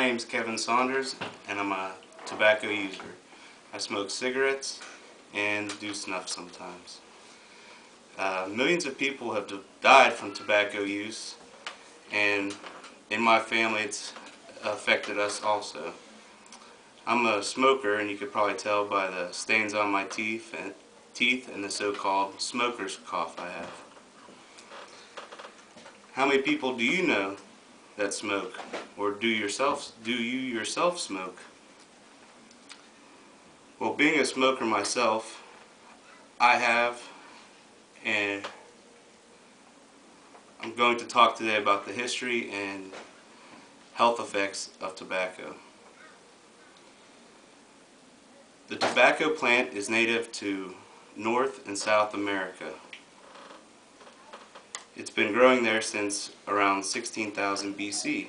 name's Kevin Saunders, and I'm a tobacco user. I smoke cigarettes and do snuff sometimes. Millions of people have died from tobacco use, and in my family it's affected us also. I'm a smoker, and you could probably tell by the stains on my teeth and the so-called smoker's cough I have. How many people do you know that smoke, or do you yourself smoke? Well, being a smoker myself, I have, and I'm going to talk today about the history and health effects of tobacco. The tobacco plant is native to North and South America. It's been growing there since around 16,000 BC.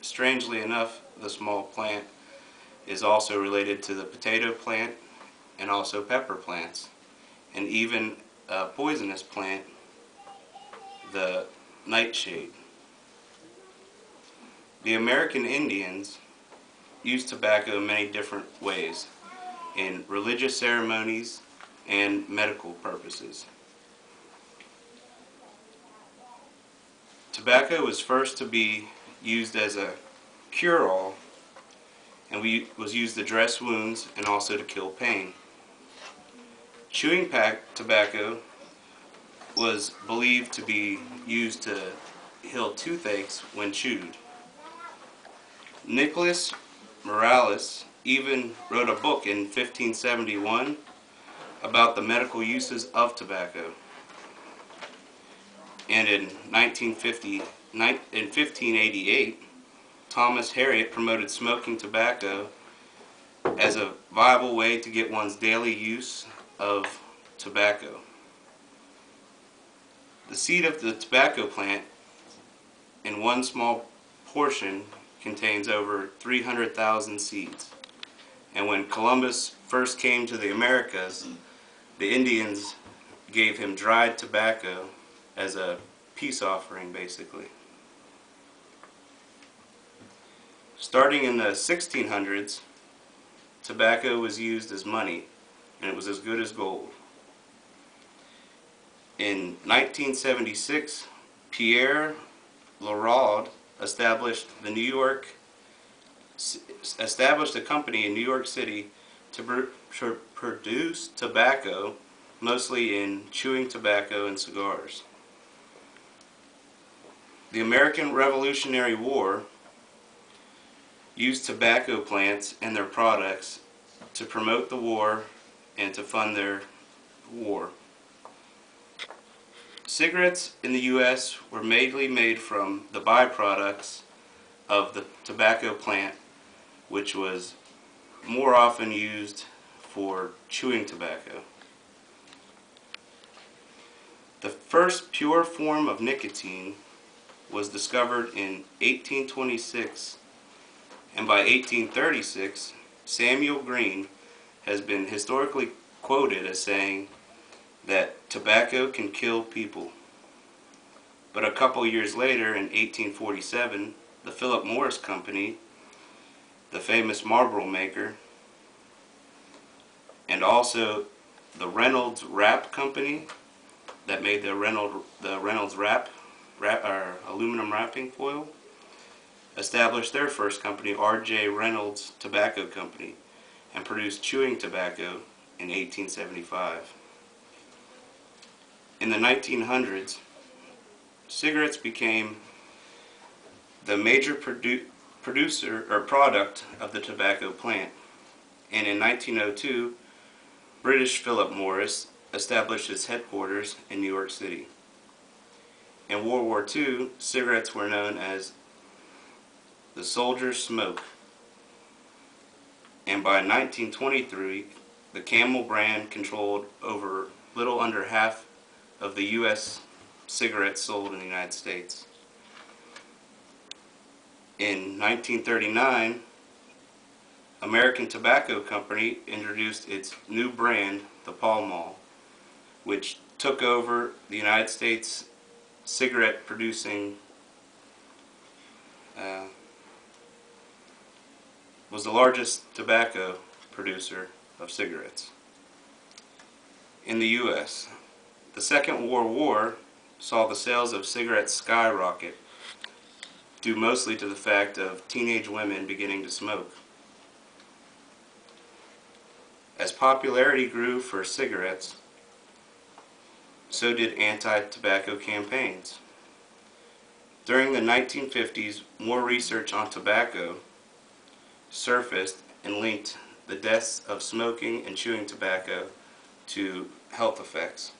Strangely enough, the small plant is also related to the potato plant and also pepper plants, and even a poisonous plant, the nightshade. The American Indians used tobacco in many different ways, in religious ceremonies and medical purposes. Tobacco was first to be used as a cure-all, and was used to dress wounds and also to kill pain. Chewing tobacco was believed to be used to heal toothaches when chewed. Nicholas Morales even wrote a book in 1571 about the medical uses of tobacco. And in 1588, Thomas Harriot promoted smoking tobacco as a viable way to get one's daily use of tobacco. The seed of the tobacco plant in one small portion contains over 300,000 seeds. And when Columbus first came to the Americas, the Indians gave him dried tobacco as a peace offering, basically. Starting in the 1600s, tobacco was used as money, and it was as good as gold. In 1976, Pierre Leroux established a company in New York City to produce tobacco, mostly in chewing tobacco and cigars. The American Revolutionary War used tobacco plants and their products to promote the war and to fund their war. Cigarettes in the U.S. were mainly made from the byproducts of the tobacco plant, which was more often used for chewing tobacco. The first pure form of nicotine was discovered in 1826, and by 1836, Samuel Green has been historically quoted as saying that tobacco can kill people. But a couple years later, in 1847, the Philip Morris Company, the famous Marlboro maker, and also the Reynolds Wrap Company that made the Reynolds Wrap aluminum wrapping foil, established their first company, R.J. Reynolds Tobacco Company, and produced chewing tobacco in 1875. In the 1900s, cigarettes became the major producer or product of the tobacco plant, and in 1902, British Philip Morris established its headquarters in New York City. In World War II, cigarettes were known as the soldier's smoke, and by 1923, the Camel brand controlled over little under half of the U.S. cigarettes sold in the United States. In 1939, American Tobacco Company introduced its new brand, the Pall Mall, which took over the United States cigarette producing was the largest tobacco producer of cigarettes in the U.S. The Second World War saw the sales of cigarettes skyrocket, due mostly to the fact of teenage women beginning to smoke. As popularity grew for cigarettes, so did anti-tobacco campaigns. During the 1950s, more research on tobacco surfaced and linked the deaths of smoking and chewing tobacco to health effects.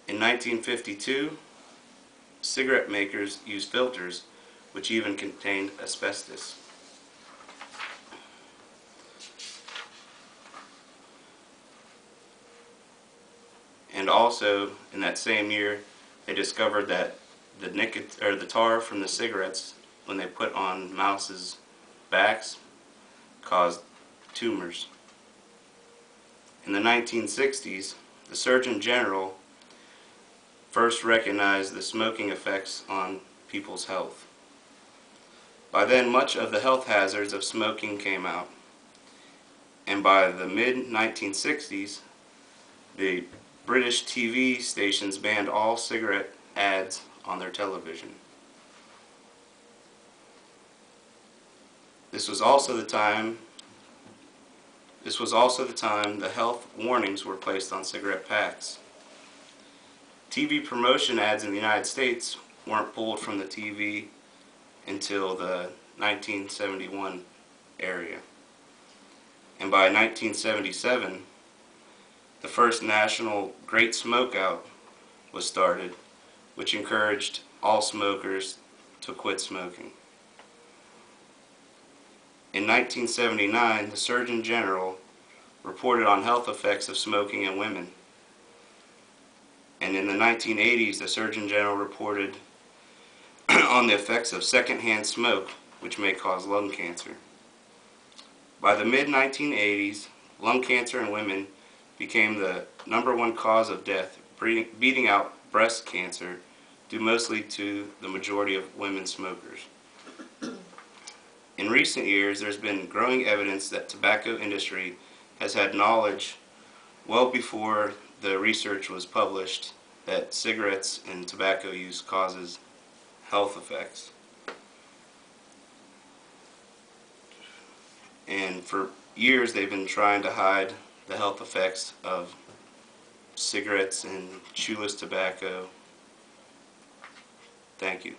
In 1952, cigarette makers used filters which even contained asbestos. And also, in that same year, they discovered that the tar from the cigarettes, when they put on mouses' backs, caused tumors. In the 1960s, the Surgeon General first recognized the smoking effects on people's health. By then, much of the health hazards of smoking came out, and by the mid-1960s, the British TV stations banned all cigarette ads on their television. This was also the time the health warnings were placed on cigarette packs. TV promotion ads in the United States weren't pulled from the TV until the 1971 area. And by 1977, the first national Great Smokeout was started, which encouraged all smokers to quit smoking. In 1979, the Surgeon General reported on health effects of smoking in women. And in the 1980s, the Surgeon General reported on the effects of secondhand smoke, which may cause lung cancer. By the mid-1980s, lung cancer in women became the #1 cause of death, beating out breast cancer, due mostly to the majority of women smokers. In recent years, there's been growing evidence that tobacco industry has had knowledge well before the research was published that cigarettes and tobacco use causes health effects. And for years, they've been trying to hide the health effects of cigarettes and chewless tobacco. Thank you.